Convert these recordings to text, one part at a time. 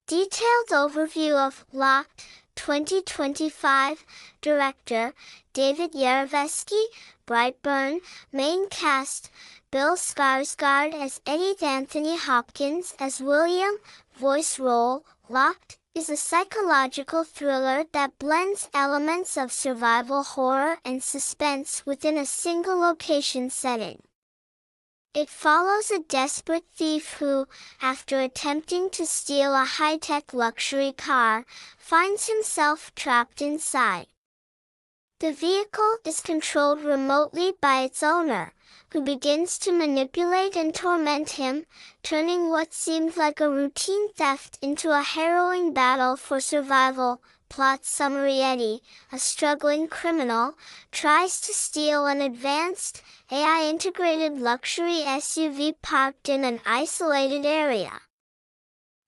Detailed overview of Locked 2025. Director, David Yarovesky. Brightburn. Main cast, Bill Skarsgård as Eddie, Anthony Hopkins as William. Voice role, Locked is a psychological thriller that blends elements of survival horror and suspense within a single location setting. It follows a desperate thief who, after attempting to steal a high-tech luxury car, finds himself trapped inside. The vehicle is controlled remotely by its owner, who begins to manipulate and torment him, turning what seemed like a routine theft into a harrowing battle for survival. Plot summary: Eddie, a struggling criminal, tries to steal an advanced, AI-integrated luxury SUV parked in an isolated area.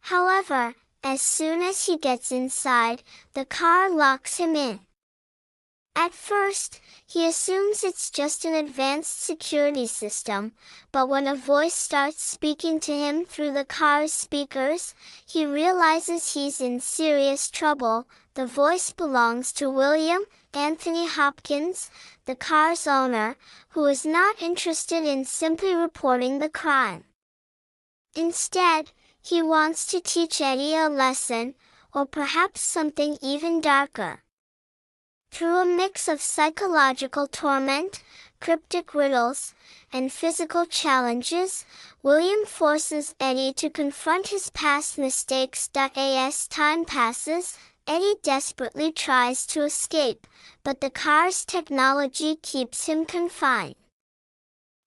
However, as soon as he gets inside, the car locks him in. At first, he assumes it's just an advanced security system, but when a voice starts speaking to him through the car's speakers, he realizes he's in serious trouble. The voice belongs to William, Anthony Hopkins, the car's owner, who is not interested in simply reporting the crime. Instead, he wants to teach Eddie a lesson, or perhaps something even darker. Through a mix of psychological torment, cryptic riddles, and physical challenges, William forces Eddie to confront his past mistakes. As time passes, Eddie desperately tries to escape, but the car's technology keeps him confined.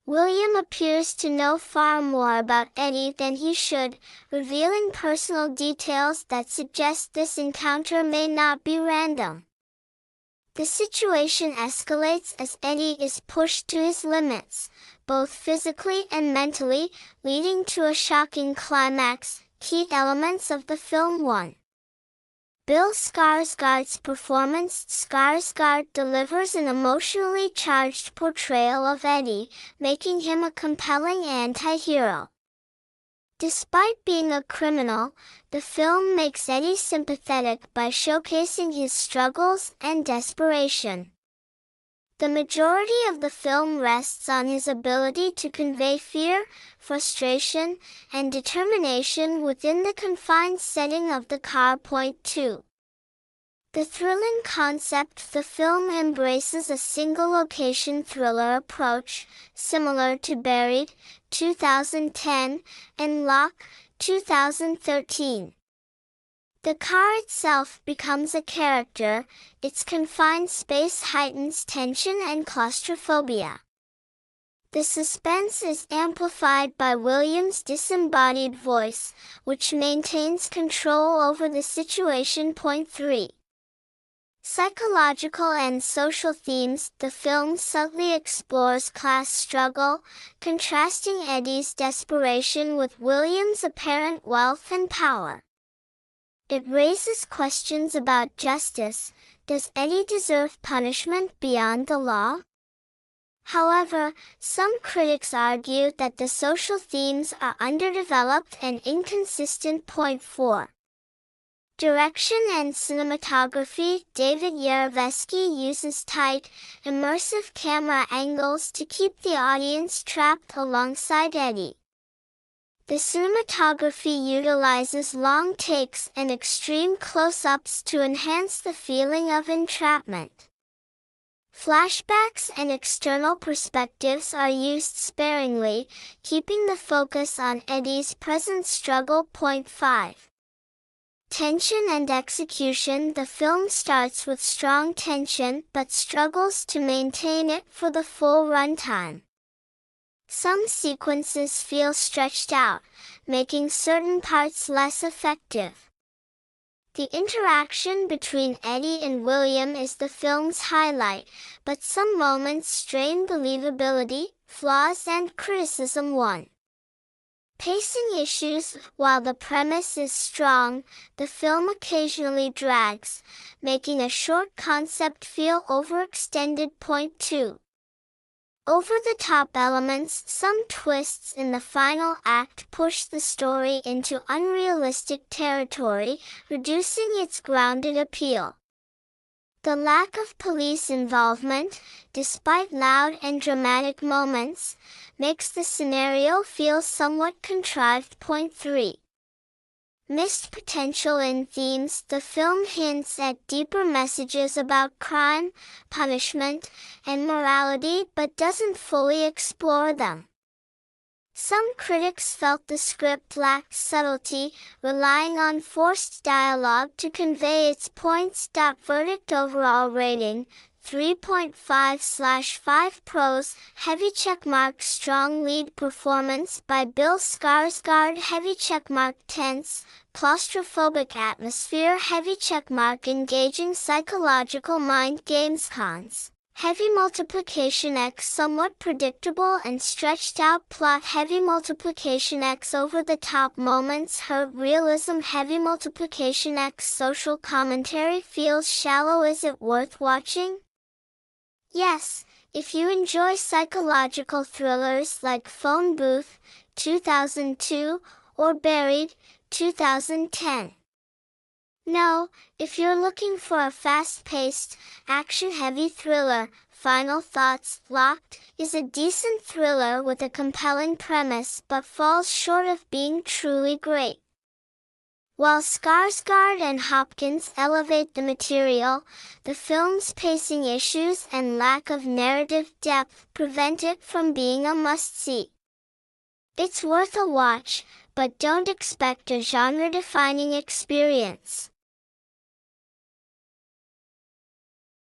William appears to know far more about Eddie than he should, revealing personal details that suggest this encounter may not be random. The situation escalates as Eddie is pushed to his limits, both physically and mentally, leading to a shocking climax. Key elements of the film: 1. Bill Skarsgård's performance. Skarsgård delivers an emotionally charged portrayal of Eddie, making him a compelling anti-hero. Despite being a criminal, the film makes Eddie sympathetic by showcasing his struggles and desperation. The majority of the film rests on his ability to convey fear, frustration, and determination within the confined setting of the car. 2. The thrilling concept. The film embraces a single-location thriller approach, similar to Buried, 2010, and Lock, 2013. The car itself becomes a character, its confined space heightens tension and claustrophobia. The suspense is amplified by William's disembodied voice, which maintains control over the situation. 3. Psychological and social themes. The film subtly explores class struggle, contrasting Eddie's desperation with William's apparent wealth and power. It raises questions about justice. Does Eddie deserve punishment beyond the law? However, some critics argue that the social themes are underdeveloped and inconsistent. 4. Direction and cinematography. David Yarovesky uses tight, immersive camera angles to keep the audience trapped alongside Eddie. The cinematography utilizes long takes and extreme close-ups to enhance the feeling of entrapment. Flashbacks and external perspectives are used sparingly, keeping the focus on Eddie's present struggle. 5. Tension and execution. The film starts with strong tension but struggles to maintain it for the full runtime. Some sequences feel stretched out, making certain parts less effective. The interaction between Eddie and William is the film's highlight, but some moments strain believability. Flaws and criticism. 1. Pacing issues. While the premise is strong, the film occasionally drags, making a short concept feel overextended. 2. Over-the-top elements, some twists in the final act push the story into unrealistic territory, reducing its grounded appeal. The lack of police involvement, despite loud and dramatic moments, makes the scenario feel somewhat contrived. Point 3. Missed potential in themes. The film hints at deeper messages about crime, punishment, and morality but doesn't fully explore them. Some critics felt the script lacked subtlety, relying on forced dialogue to convey its points. Verdict overall rating, 3.5/5 pros, heavy checkmark strong lead performance by Bill Skarsgård heavy checkmark tense, claustrophobic atmosphere heavy checkmark engaging psychological mind games cons. Heavy multiplication x somewhat predictable and stretched out plot heavy multiplication x over-the-top moments hurt realism heavy multiplication x social commentary feels shallow. Is it worth watching? Yes, if you enjoy psychological thrillers like Phone Booth, 2002, or Buried, 2010. No, if you're looking for a fast-paced, action-heavy thriller, Final Thoughts, Locked, is a decent thriller with a compelling premise but falls short of being truly great. While Skarsgård and Hopkins elevate the material, the film's pacing issues and lack of narrative depth prevent it from being a must-see. It's worth a watch, but don't expect a genre-defining experience.